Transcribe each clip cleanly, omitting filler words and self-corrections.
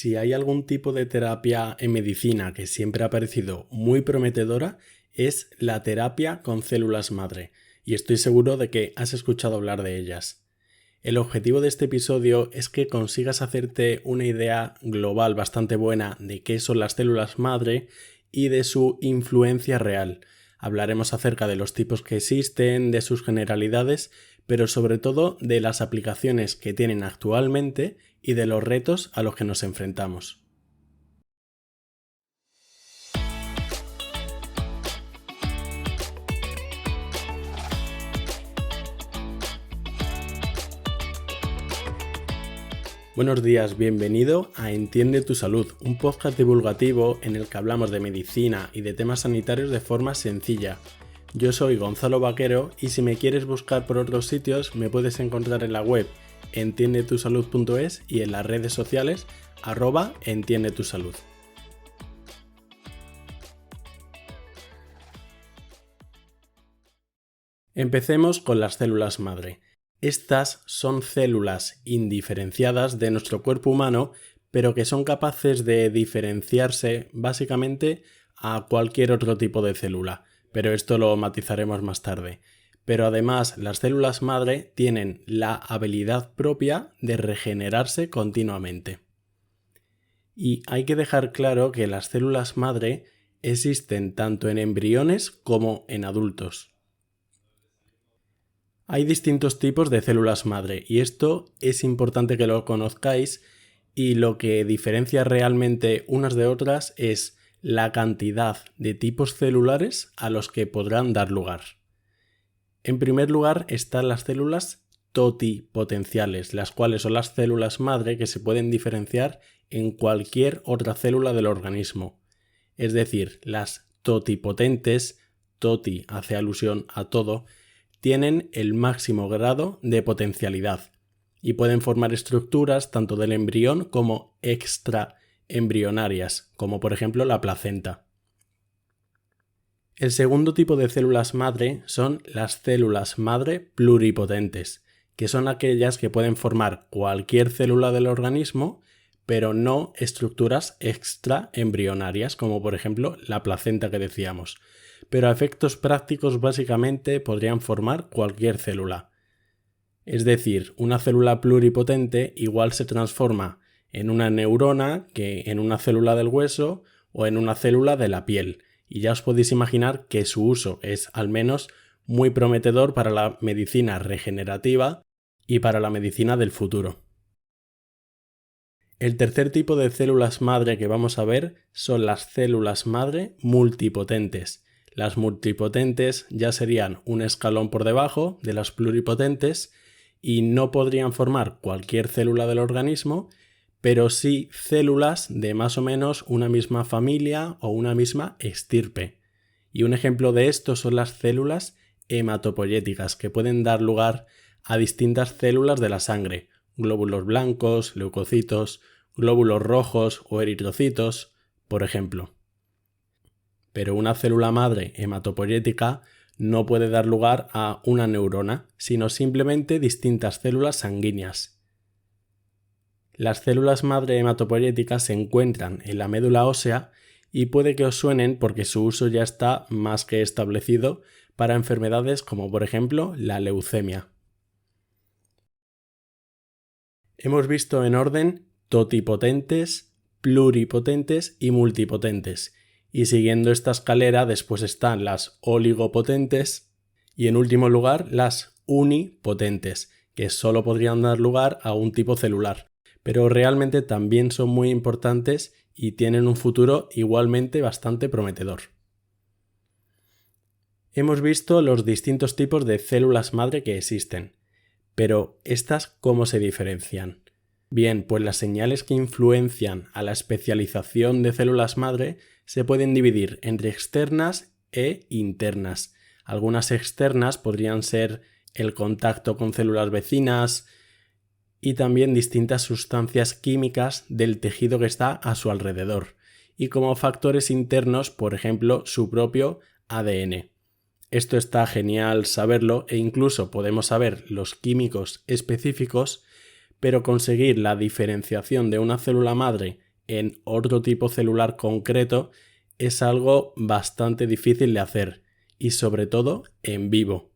Si hay algún tipo de terapia en medicina que siempre ha parecido muy prometedora, es la terapia con células madre, y estoy seguro de que has escuchado hablar de ellas. El objetivo de este episodio es que consigas hacerte una idea global bastante buena de qué son las células madre y de su influencia real. Hablaremos acerca de los tipos que existen, de sus generalidades, pero sobre todo de las aplicaciones que tienen actualmente y de los retos a los que nos enfrentamos. Buenos días, bienvenido a Entiende tu Salud, un podcast divulgativo en el que hablamos de medicina y de temas sanitarios de forma sencilla. Yo soy Gonzalo Vaquero y si me quieres buscar por otros sitios me puedes encontrar en la web entiendetusalud.es y en las redes sociales @entiendetusalud. Empecemos con las células madre. Estas son células indiferenciadas de nuestro cuerpo humano, pero que son capaces de diferenciarse básicamente a cualquier otro tipo de célula, pero esto lo matizaremos más tarde. Pero además, las células madre tienen la habilidad propia de regenerarse continuamente. Y hay que dejar claro que las células madre existen tanto en embriones como en adultos. Hay distintos tipos de células madre y esto es importante que lo conozcáis, y lo que diferencia realmente unas de otras es la cantidad de tipos celulares a los que podrán dar lugar. En primer lugar están las células totipotenciales, las cuales son las células madre que se pueden diferenciar en cualquier otra célula del organismo. Es decir, las totipotentes, toti hace alusión a todo, tienen el máximo grado de potencialidad y pueden formar estructuras tanto del embrión como extraembrionarias, como por ejemplo la placenta. El segundo tipo de células madre son las células madre pluripotentes, que son aquellas que pueden formar cualquier célula del organismo, pero no estructuras extraembrionarias, como por ejemplo la placenta que decíamos. Pero a efectos prácticos básicamente podrían formar cualquier célula. Es decir, una célula pluripotente igual se transforma en una neurona que en una célula del hueso o en una célula de la piel, y ya os podéis imaginar que su uso es al menos muy prometedor para la medicina regenerativa y para la medicina del futuro. El tercer tipo de células madre que vamos a ver son las células madre multipotentes. Las multipotentes ya serían un escalón por debajo de las pluripotentes y no podrían formar cualquier célula del organismo, pero sí células de más o menos una misma familia o una misma estirpe. Y un ejemplo de esto son las células hematopoyéticas, que pueden dar lugar a distintas células de la sangre, glóbulos blancos, leucocitos, glóbulos rojos o eritrocitos, por ejemplo. Pero una célula madre hematopoyética no puede dar lugar a una neurona, sino simplemente distintas células sanguíneas. Las células madre hematopoyéticas se encuentran en la médula ósea y puede que os suenen porque su uso ya está más que establecido para enfermedades como por ejemplo la leucemia. Hemos visto en orden totipotentes, pluripotentes y multipotentes. Y siguiendo esta escalera después están las oligopotentes y en último lugar las unipotentes, que solo podrían dar lugar a un tipo celular, pero realmente también son muy importantes y tienen un futuro igualmente bastante prometedor. Hemos visto los distintos tipos de células madre que existen, pero ¿estas cómo se diferencian? Bien, pues las señales que influencian a la especialización de células madre se pueden dividir entre externas e internas. Algunas externas podrían ser el contacto con células vecinas y también distintas sustancias químicas del tejido que está a su alrededor. Y como factores internos, por ejemplo, su propio ADN. Esto está genial saberlo e incluso podemos saber los químicos específicos, pero conseguir la diferenciación de una célula madre en otro tipo celular concreto es algo bastante difícil de hacer y sobre todo en vivo.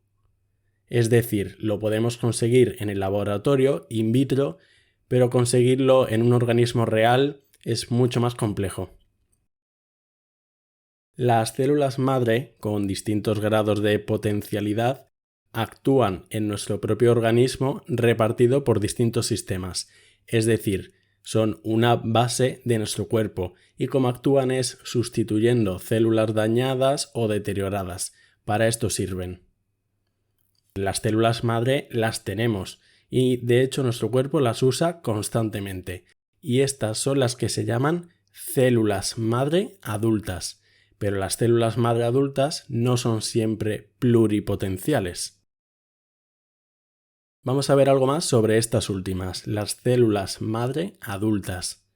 Es decir, lo podemos conseguir en el laboratorio, in vitro, pero conseguirlo en un organismo real es mucho más complejo. Las células madre, con distintos grados de potencialidad, actúan en nuestro propio organismo repartido por distintos sistemas, es decir, son una base de nuestro cuerpo y como actúan es sustituyendo células dañadas o deterioradas. Para esto sirven. Las células madre las tenemos y de hecho nuestro cuerpo las usa constantemente y estas son las que se llaman células madre adultas. Pero las células madre adultas no son siempre pluripotenciales. Vamos a ver algo más sobre estas últimas, las células madre adultas,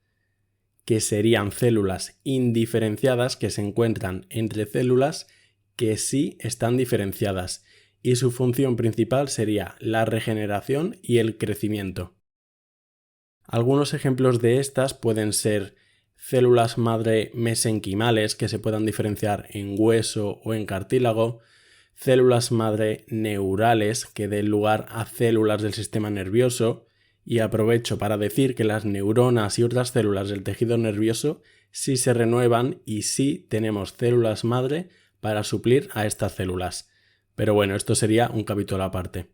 que serían células indiferenciadas que se encuentran entre células que sí están diferenciadas y su función principal sería la regeneración y el crecimiento. Algunos ejemplos de estas pueden ser células madre mesenquimales que se puedan diferenciar en hueso o en cartílago, células madre neurales que den lugar a células del sistema nervioso, y aprovecho para decir que las neuronas y otras células del tejido nervioso sí se renuevan y sí tenemos células madre para suplir a estas células. Pero bueno, esto sería un capítulo aparte.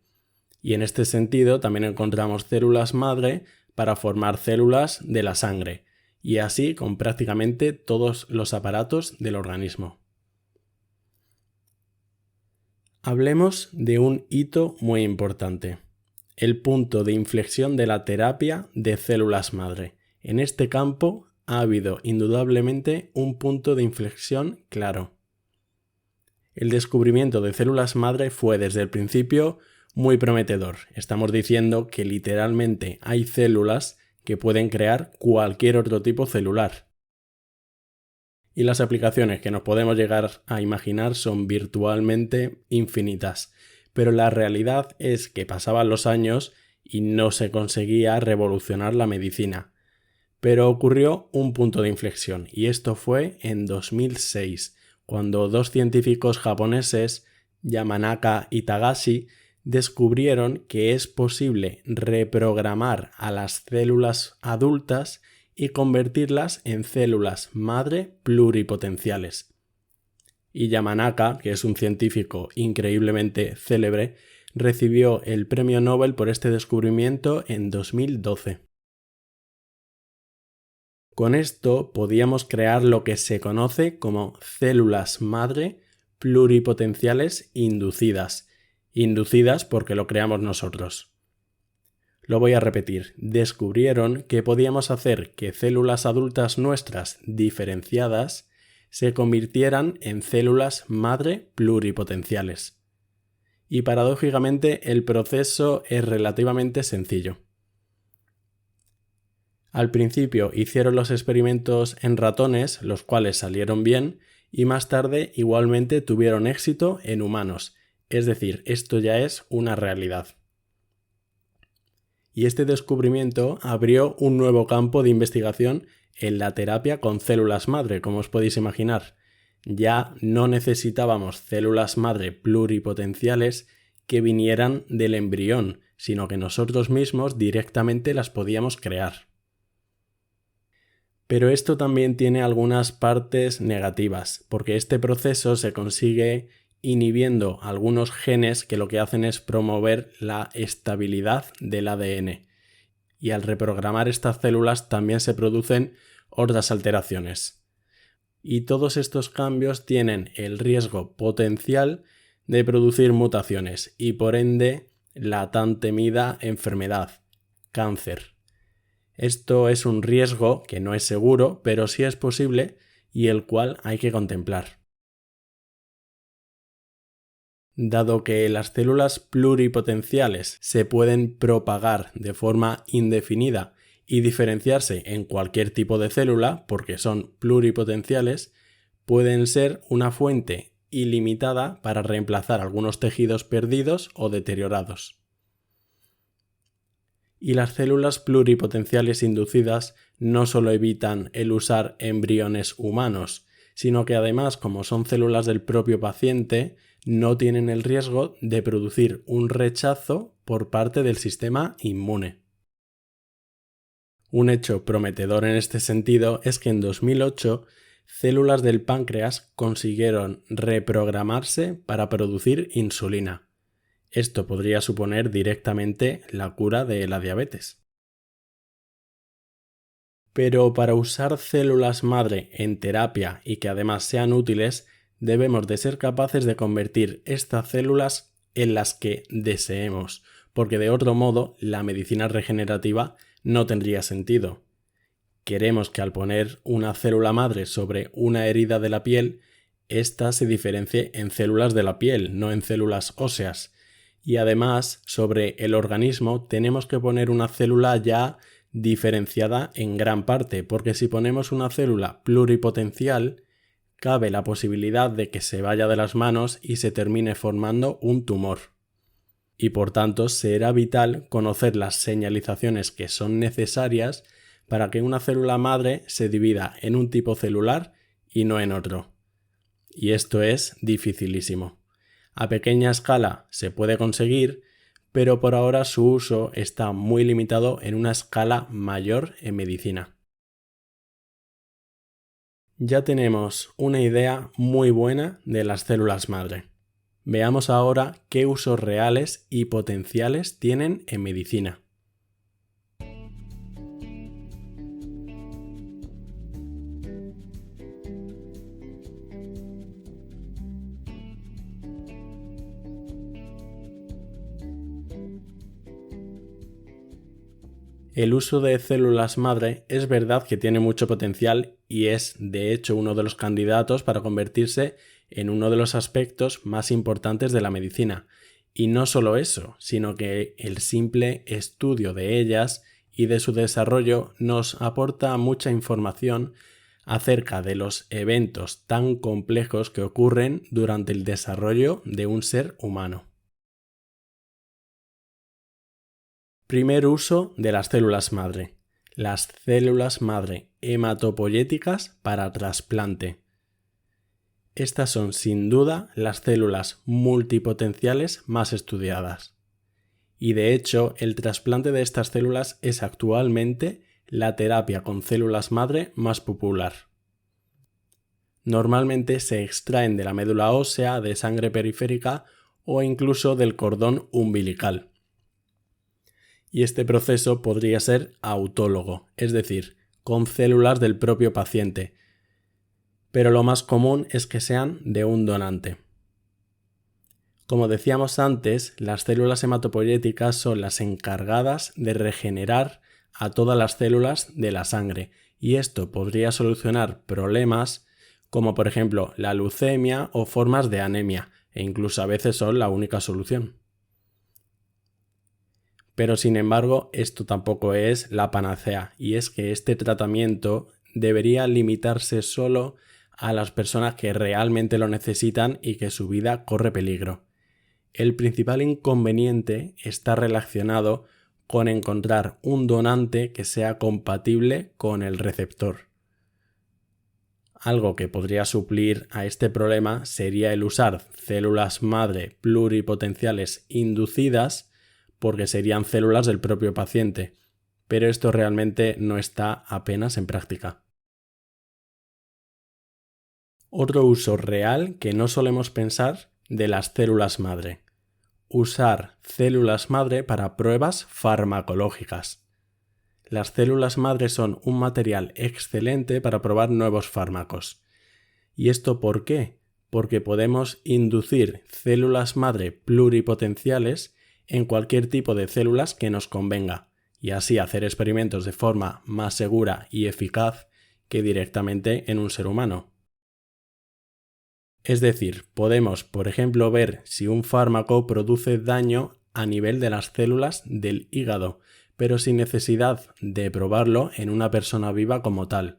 Y en este sentido también encontramos células madre para formar células de la sangre, y así con prácticamente todos los aparatos del organismo. Hablemos de un hito muy importante, el punto de inflexión de la terapia de células madre. En este campo ha habido indudablemente un punto de inflexión claro. El descubrimiento de células madre fue desde el principio muy prometedor. Estamos diciendo que literalmente hay células que pueden crear cualquier otro tipo celular. Y las aplicaciones que nos podemos llegar a imaginar son virtualmente infinitas. Pero la realidad es que pasaban los años y no se conseguía revolucionar la medicina. Pero ocurrió un punto de inflexión y esto fue en 2006, cuando dos científicos japoneses, Yamanaka y Tagashi, descubrieron que es posible reprogramar a las células adultas y convertirlas en células madre pluripotenciales. Y Yamanaka, que es un científico increíblemente célebre, recibió el premio Nobel por este descubrimiento en 2012. Con esto podíamos crear lo que se conoce como células madre pluripotenciales inducidas. Inducidas porque lo creamos nosotros. Lo voy a repetir. Descubrieron que podíamos hacer que células adultas nuestras diferenciadas se convirtieran en células madre pluripotenciales. Y paradójicamente el proceso es relativamente sencillo. Al principio hicieron los experimentos en ratones, los cuales salieron bien, y más tarde igualmente tuvieron éxito en humanos. Es decir, esto ya es una realidad. Y este descubrimiento abrió un nuevo campo de investigación en la terapia con células madre, como os podéis imaginar. Ya no necesitábamos células madre pluripotenciales que vinieran del embrión, sino que nosotros mismos directamente las podíamos crear. Pero esto también tiene algunas partes negativas, porque este proceso se consigue inhibiendo algunos genes que lo que hacen es promover la estabilidad del ADN. Y al reprogramar estas células también se producen otras alteraciones. Y todos estos cambios tienen el riesgo potencial de producir mutaciones y por ende la tan temida enfermedad, cáncer. Esto es un riesgo que no es seguro, pero sí es posible y el cual hay que contemplar. Dado que las células pluripotenciales se pueden propagar de forma indefinida y diferenciarse en cualquier tipo de célula, porque son pluripotenciales, pueden ser una fuente ilimitada para reemplazar algunos tejidos perdidos o deteriorados. Y las células pluripotenciales inducidas no solo evitan el usar embriones humanos, sino que además, como son células del propio paciente, no tienen el riesgo de producir un rechazo por parte del sistema inmune. Un hecho prometedor en este sentido es que en 2008 células del páncreas consiguieron reprogramarse para producir insulina. Esto podría suponer directamente la cura de la diabetes. Pero para usar células madre en terapia y que además sean útiles, debemos de ser capaces de convertir estas células en las que deseemos, porque de otro modo la medicina regenerativa no tendría sentido. Queremos que al poner una célula madre sobre una herida de la piel, ésta se diferencie en células de la piel, no en células óseas. Y además, sobre el organismo tenemos que poner una célula ya diferenciada en gran parte, porque si ponemos una célula pluripotencial, cabe la posibilidad de que se vaya de las manos y se termine formando un tumor. Y por tanto será vital conocer las señalizaciones que son necesarias para que una célula madre se divida en un tipo celular y no en otro. Y esto es dificilísimo. A pequeña escala se puede conseguir, pero por ahora su uso está muy limitado en una escala mayor en medicina. Ya tenemos una idea muy buena de las células madre. Veamos ahora qué usos reales y potenciales tienen en medicina. El uso de células madre es verdad que tiene mucho potencial y es, de hecho, uno de los candidatos para convertirse en uno de los aspectos más importantes de la medicina. Y no solo eso, sino que el simple estudio de ellas y de su desarrollo nos aporta mucha información acerca de los eventos tan complejos que ocurren durante el desarrollo de un ser humano. Primer uso de las células madre. Las células madre hematopoyéticas para trasplante. Estas son sin duda las células multipotenciales más estudiadas. Y de hecho, el trasplante de estas células es actualmente la terapia con células madre más popular. Normalmente se extraen de la médula ósea, de sangre periférica o incluso del cordón umbilical. Y este proceso podría ser autólogo, es decir, con células del propio paciente, pero lo más común es que sean de un donante. Como decíamos antes, las células hematopoyéticas son las encargadas de regenerar a todas las células de la sangre, y esto podría solucionar problemas como por ejemplo la leucemia o formas de anemia, e incluso a veces son la única solución. Pero sin embargo, esto tampoco es la panacea, y es que este tratamiento debería limitarse solo a las personas que realmente lo necesitan y que su vida corre peligro. El principal inconveniente está relacionado con encontrar un donante que sea compatible con el receptor. Algo que podría suplir a este problema sería el usar células madre pluripotenciales inducidas, porque serían células del propio paciente, pero esto realmente no está apenas en práctica. Otro uso real que no solemos pensar de las células madre. Usar células madre para pruebas farmacológicas. Las células madre son un material excelente para probar nuevos fármacos. ¿Y esto por qué? Porque podemos inducir células madre pluripotenciales en cualquier tipo de células que nos convenga, y así hacer experimentos de forma más segura y eficaz que directamente en un ser humano. Es decir, podemos, por ejemplo, ver si un fármaco produce daño a nivel de las células del hígado, pero sin necesidad de probarlo en una persona viva como tal.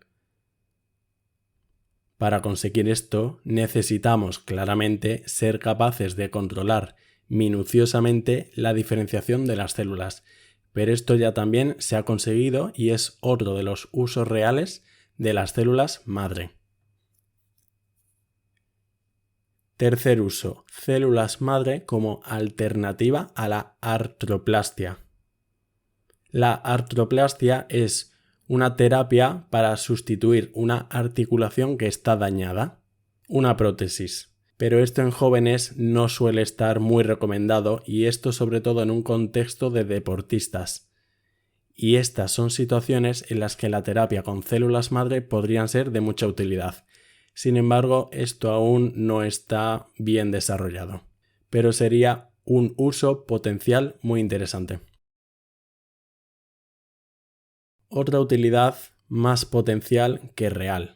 Para conseguir esto, necesitamos claramente ser capaces de controlar minuciosamente la diferenciación de las células, pero esto ya también se ha conseguido y es otro de los usos reales de las células madre. Tercer uso, células madre como alternativa a la artroplastia. La artroplastia es una terapia para sustituir una articulación que está dañada, una prótesis. Pero esto en jóvenes no suele estar muy recomendado y esto sobre todo en un contexto de deportistas. Y estas son situaciones en las que la terapia con células madre podrían ser de mucha utilidad. Sin embargo, esto aún no está bien desarrollado, pero sería un uso potencial muy interesante. Otra utilidad más potencial que real: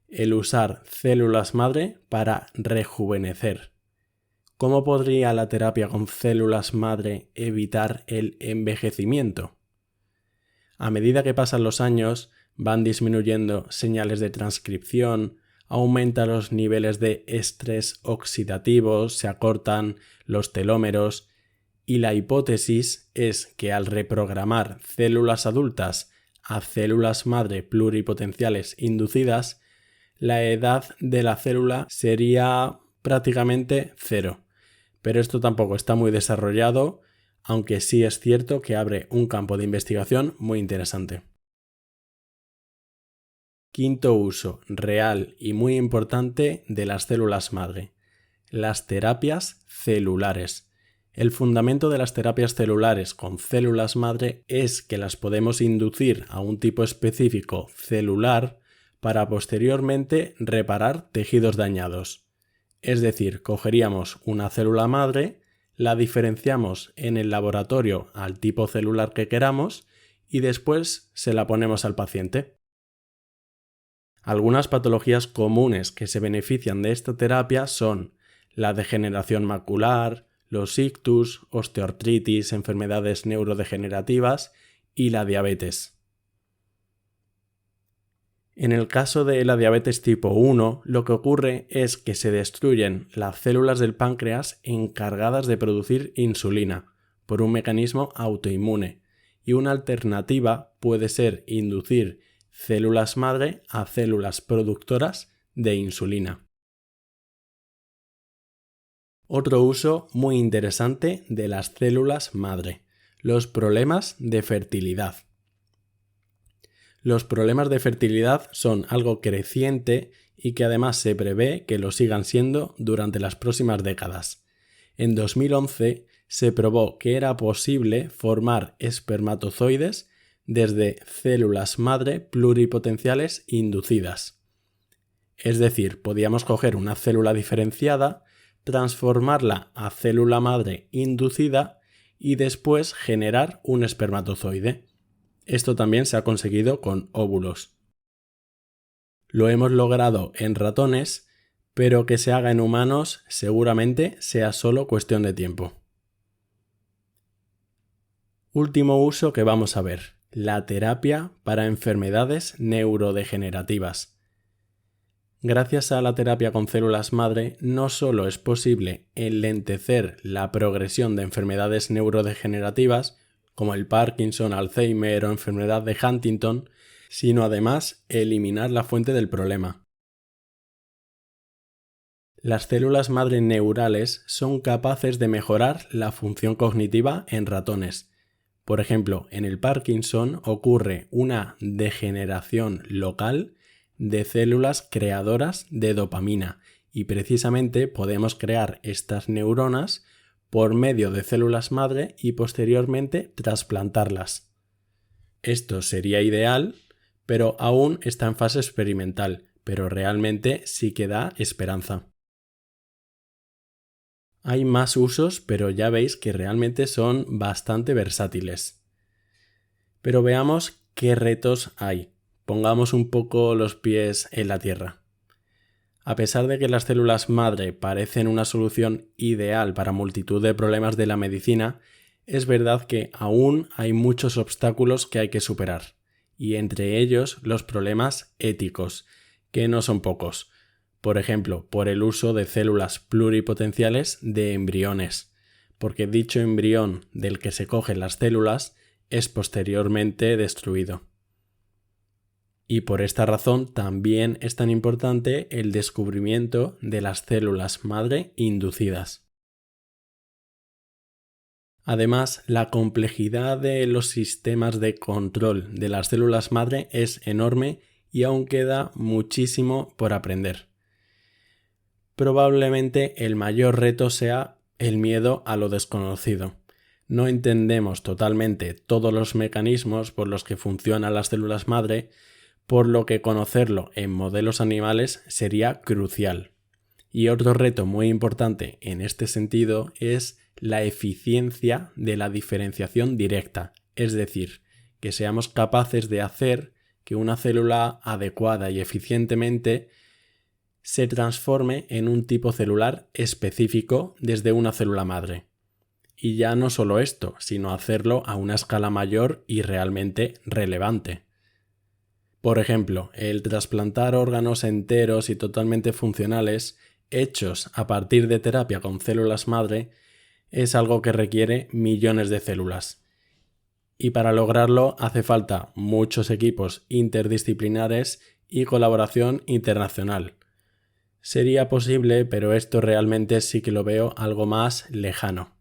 el usar células madre para rejuvenecer. ¿Cómo podría la terapia con células madre evitar el envejecimiento? A medida que pasan los años, van disminuyendo señales de transcripción, aumentan los niveles de estrés oxidativo, se acortan los telómeros, y la hipótesis es que al reprogramar células adultas a células madre pluripotenciales inducidas, la edad de la célula sería prácticamente cero. Pero esto tampoco está muy desarrollado, aunque sí es cierto que abre un campo de investigación muy interesante. Quinto uso real y muy importante de las células madre: las terapias celulares. El fundamento de las terapias celulares con células madre es que las podemos inducir a un tipo específico celular para posteriormente reparar tejidos dañados. Es decir, cogeríamos una célula madre, la diferenciamos en el laboratorio al tipo celular que queramos y después se la ponemos al paciente. Algunas patologías comunes que se benefician de esta terapia son la degeneración macular, los ictus, osteoartritis, enfermedades neurodegenerativas y la diabetes. En el caso de la diabetes tipo 1, lo que ocurre es que se destruyen las células del páncreas encargadas de producir insulina por un mecanismo autoinmune, y una alternativa puede ser inducir células madre a células productoras de insulina. Otro uso muy interesante de las células madre: los problemas de fertilidad. Los problemas de fertilidad son algo creciente y que además se prevé que lo sigan siendo durante las próximas décadas. En 2011 se probó que era posible formar espermatozoides desde células madre pluripotenciales inducidas. Es decir, podíamos coger una célula diferenciada, transformarla a célula madre inducida y después generar un espermatozoide. Esto también se ha conseguido con óvulos. Lo hemos logrado en ratones, pero que se haga en humanos seguramente sea solo cuestión de tiempo. Último uso que vamos a ver: la terapia para enfermedades neurodegenerativas. Gracias a la terapia con células madre, no solo es posible enlentecer la progresión de enfermedades neurodegenerativas, como el Parkinson, Alzheimer o enfermedad de Huntington, sino además eliminar la fuente del problema. Las células madre neurales son capaces de mejorar la función cognitiva en ratones. Por ejemplo, en el Parkinson ocurre una degeneración local de células creadoras de dopamina y precisamente podemos crear estas neuronas por medio de células madre y posteriormente trasplantarlas. Esto sería ideal, pero aún está en fase experimental, pero realmente sí que da esperanza. Hay más usos, pero ya veis que realmente son bastante versátiles. Pero veamos qué retos hay. Pongamos un poco los pies en la tierra. A pesar de que las células madre parecen una solución ideal para multitud de problemas de la medicina, es verdad que aún hay muchos obstáculos que hay que superar, y entre ellos los problemas éticos, que no son pocos. Por ejemplo, por el uso de células pluripotenciales de embriones, porque dicho embrión del que se cogen las células es posteriormente destruido. Y por esta razón también es tan importante el descubrimiento de las células madre inducidas. Además, la complejidad de los sistemas de control de las células madre es enorme y aún queda muchísimo por aprender. Probablemente el mayor reto sea el miedo a lo desconocido. No entendemos totalmente todos los mecanismos por los que funcionan las células madre, por lo que conocerlo en modelos animales sería crucial. Y otro reto muy importante en este sentido es la eficiencia de la diferenciación directa, es decir, que seamos capaces de hacer que una célula adecuada y eficientemente se transforme en un tipo celular específico desde una célula madre. Y ya no solo esto, sino hacerlo a una escala mayor y realmente relevante. Por ejemplo, el trasplantar órganos enteros y totalmente funcionales hechos a partir de terapia con células madre es algo que requiere millones de células. Y para lograrlo hace falta muchos equipos interdisciplinares y colaboración internacional. Sería posible, pero esto realmente sí que lo veo algo más lejano.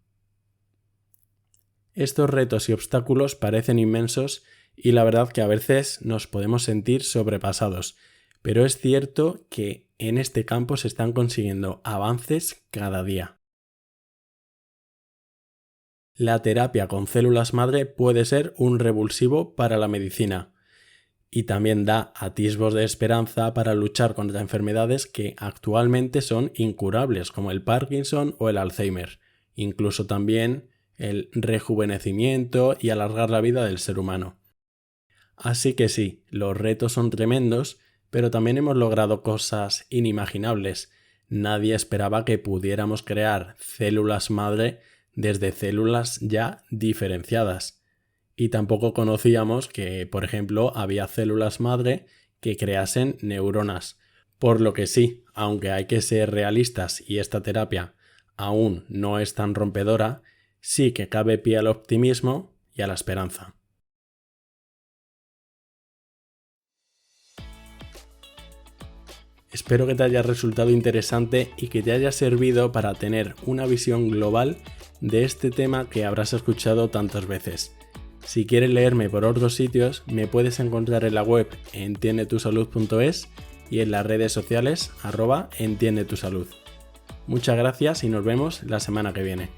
Estos retos y obstáculos parecen inmensos y la verdad que a veces nos podemos sentir sobrepasados, pero es cierto que en este campo se están consiguiendo avances cada día. La terapia con células madre puede ser un revulsivo para la medicina y también da atisbos de esperanza para luchar contra enfermedades que actualmente son incurables, como el Parkinson o el Alzheimer, incluso también el rejuvenecimiento y alargar la vida del ser humano. Así que sí, los retos son tremendos, pero también hemos logrado cosas inimaginables. Nadie esperaba que pudiéramos crear células madre desde células ya diferenciadas. Y tampoco conocíamos que, por ejemplo, había células madre que creasen neuronas. Por lo que sí, aunque hay que ser realistas y esta terapia aún no es tan rompedora, sí que cabe pie al optimismo y a la esperanza. Espero que te haya resultado interesante y que te haya servido para tener una visión global de este tema que habrás escuchado tantas veces. Si quieres leerme por otros sitios, me puedes encontrar en la web entiendetusalud.es y en las redes sociales @entiendetusalud. Muchas gracias y nos vemos la semana que viene.